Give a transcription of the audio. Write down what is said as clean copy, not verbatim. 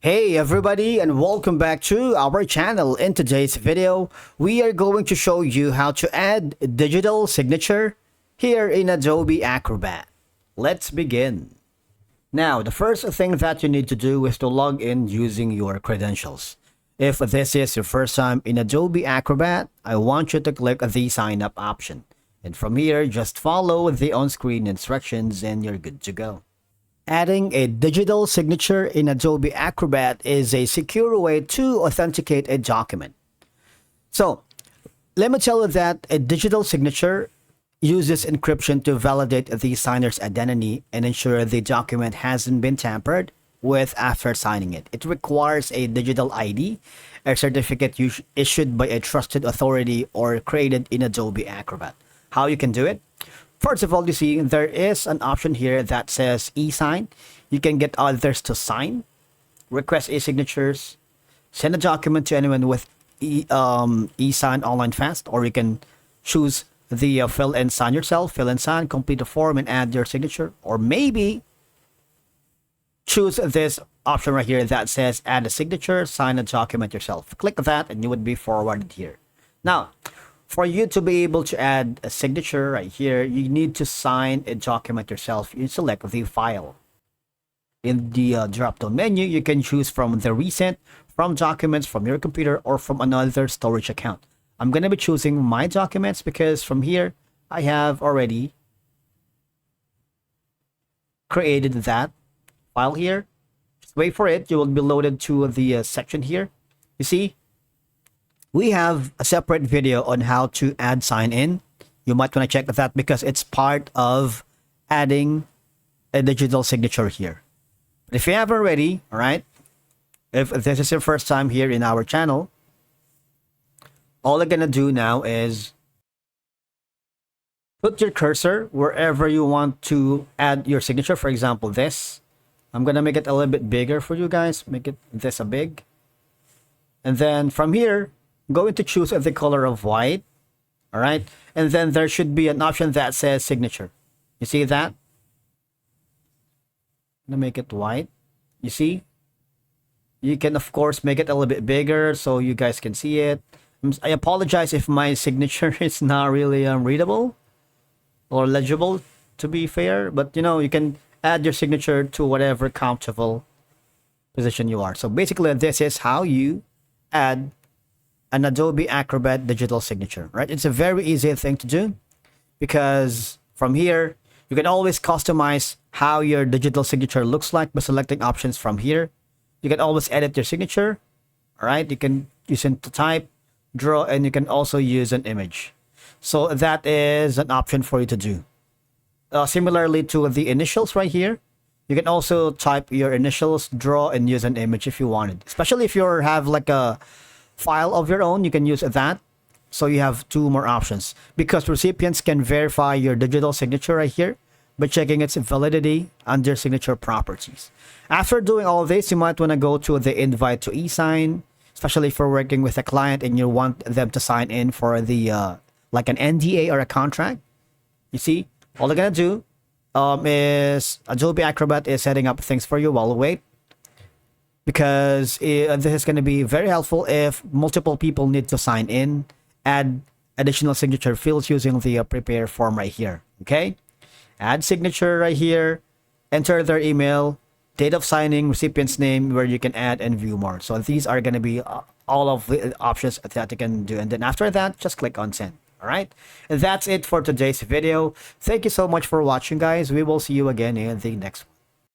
Hey everybody, and welcome back to our channel. In today's video, we are going to show you how to add digital signature here in Adobe Acrobat. Let's begin. Now, the first thing that you need to do is to log in using your credentials. If this is your first time in Adobe Acrobat, I want you to click the sign up option. And from here, just follow the on-screen instructions and you're good to go. Adding a digital signature in Adobe Acrobat is a secure way to authenticate a document. So, let me tell you that a digital signature uses encryption to validate the signer's identity and ensure the document hasn't been tampered with after signing it. It requires a digital ID, a certificate issued by a trusted authority or created in Adobe Acrobat. How you can do it? First of all, you see there is an option here that says e-sign. You can get others to sign, request e-signatures, send a document to anyone with e-sign online fast, or you can choose the fill and sign yourself, fill and sign, complete the form and add your signature, or maybe choose this option right here that says add a signature, sign a document yourself. Click that and you would be forwarded here. Now, for you to be able to add a signature right here, you need to sign a document yourself. You select the file. In the drop-down menu, you can choose from the recent, from documents, from your computer, or from another storage account. I'm going to be choosing my documents because from here, I have already created that file here. Just wait for it. You will be loaded to the section here. You see? We have a separate video on how to add sign in. You might want to check that because it's part of adding a digital signature here. But if you have already, all right, if this is your first time here in our channel, all you're going to do now is put your cursor wherever you want to add your signature. For example, this. I'm going to make it a little bit bigger for you guys. Make it this a big. And then from here, going to choose the color of white. All right. And then there should be an option that says signature. You see that? I'm going to make it white. You see? You can, of course, make it a little bit bigger so you guys can see it. I apologize if my signature is not really readable or legible, to be fair. But, you know, you can add your signature to whatever comfortable position you are. So basically, this is how you add an Adobe Acrobat digital signature, right? It's a very easy thing to do because from here, you can always customize how your digital signature looks like by selecting options from here. You can always edit your signature, all right? You can use it to type, draw, and you can also use an image. So that is an option for you to do. Similarly to the initials right here, you can also type your initials, draw, and use an image if you wanted. Especially if you have like a file of your own, you can use that. So you have two more options because recipients can verify your digital signature right here by checking its validity under signature properties. After doing all of this, you might want to go to the invite to e-sign, especially if you're working with a client and you want them to sign in for the like an NDA or a contract. You see, all they're gonna do is Adobe Acrobat is setting up things for you while we wait. Because this is going to be very helpful if multiple people need to sign in, add additional signature fields using the prepare form right here. Okay, add signature right here, enter their email, date of signing, recipient's name, where you can add and view more. So these are going to be all of the options that you can do. And then after that, just click on send. All right, and that's it for today's video. Thank you so much for watching, guys. We will see you again in the next one.